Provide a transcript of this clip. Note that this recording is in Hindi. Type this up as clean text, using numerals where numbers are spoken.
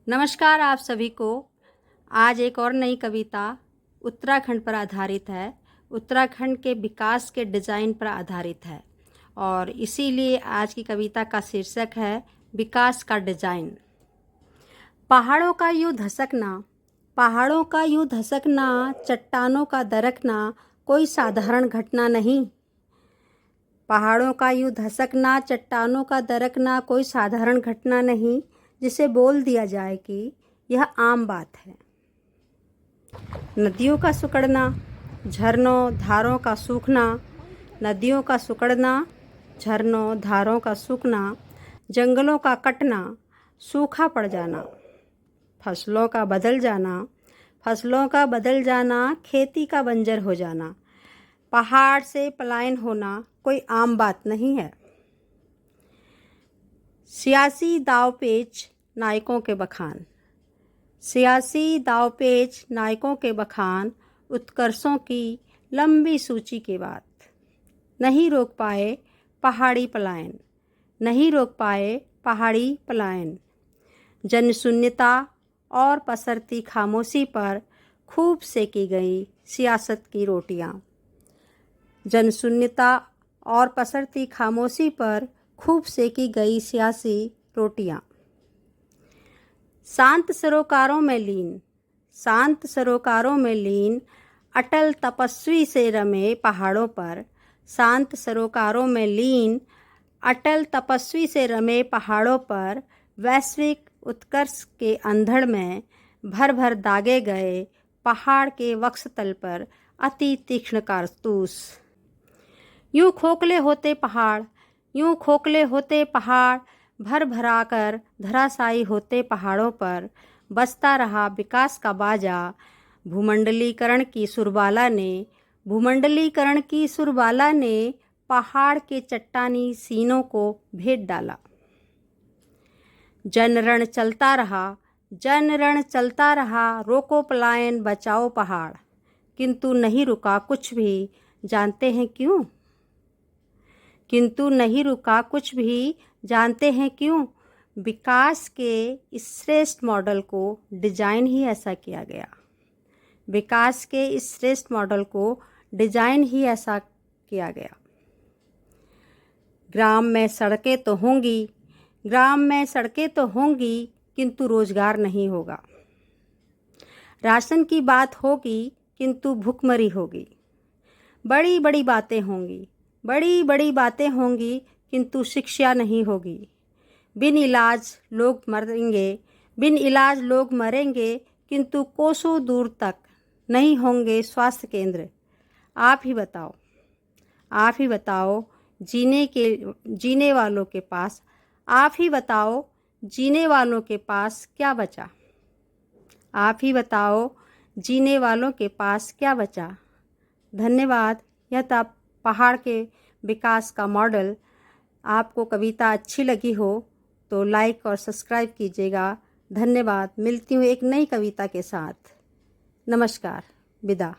नमस्कार आप सभी को। आज एक और नई कविता उत्तराखंड पर आधारित है। उत्तराखंड के विकास के डिज़ाइन पर आधारित है और इसीलिए आज की कविता का शीर्षक है विकास का डिज़ाइन। पहाड़ों का यूँ धसकना, पहाड़ों का यूँ धसकना, चट्टानों का दरकना कोई साधारण घटना नहीं। पहाड़ों का यूँ धसकना, चट्टानों का दरकना कोई साधारण घटना नहीं, जिसे बोल दिया जाए कि यह आम बात है। नदियों का सिकुड़ना, झरनों धारों का सूखना, नदियों का सिकुड़ना, झरनों धारों का सूखना, जंगलों का कटना, सूखा पड़ जाना, फसलों का बदल जाना, फसलों का बदल जाना, खेती का बंजर हो जाना, पहाड़ से पलायन होना कोई आम बात नहीं है। सियासी दावपेच नायकों के बखान, सियासी दावपेच नायकों के बखान, उत्कर्षों की लंबी सूची के बाद नहीं रोक पाए पहाड़ी पलायन, नहीं रोक पाए पहाड़ी पलायन। जनशून्यता और पसरती खामोशी पर खूब सेकी गई सियासत की रोटियां, जनशून्यता और पसरती खामोशी पर खूब सेकी गई सियासी रोटियां। शांत सरोकारों में लीन, शांत सरोकारों में लीन, अटल तपस्वी से रमे पहाड़ों पर, शांत सरोकारों में लीन, अटल तपस्वी से रमे पहाड़ों पर, वैश्विक उत्कर्ष के अंधड़ में भर भर दागे गए पहाड़ के वक्षतल पर अति तीक्ष्ण कारतूस। यूं खोखले होते पहाड़, यूं खोखले होते पहाड़, भर भरा कर धराशायी होते पहाड़ों पर बजता रहा विकास का बाजा। भूमंडलीकरण की सुरबाला ने, भूमंडलीकरण की सुरबाला ने पहाड़ के चट्टानी सीनों को भेद डाला। जनरण चलता रहा, जनरण चलता रहा, रोको पलायन बचाओ पहाड़, किंतु नहीं रुका कुछ भी, जानते हैं क्यों? किंतु नहीं रुका कुछ भी, जानते हैं क्यों? विकास के इस श्रेष्ठ मॉडल को डिजाइन ही ऐसा किया गया, विकास के इस श्रेष्ठ मॉडल को डिजाइन ही ऐसा किया गया। ग्राम में सड़कें तो होंगी, ग्राम में सड़कें तो होंगी, किंतु रोजगार नहीं होगा। राशन की बात होगी, किंतु भूखमरी होगी। बड़ी बड़ी बातें होंगी, बड़ी बड़ी बातें होंगी, किंतु शिक्षा नहीं होगी। बिन इलाज लोग मरेंगे, बिन इलाज लोग मरेंगे, किंतु कोसों दूर तक नहीं होंगे स्वास्थ्य केंद्र। आप ही बताओ, आप ही बताओ, जीने वालों के पास, आप ही बताओ, जीने वालों के पास क्या बचा? आप ही बताओ, जीने वालों के पास क्या बचा? धन्यवाद। यह था पहाड़ के विकास का मॉडल। आपको कविता अच्छी लगी हो तो लाइक और सब्सक्राइब कीजिएगा। धन्यवाद। मिलती हूँ एक नई कविता के साथ। नमस्कार। विदा।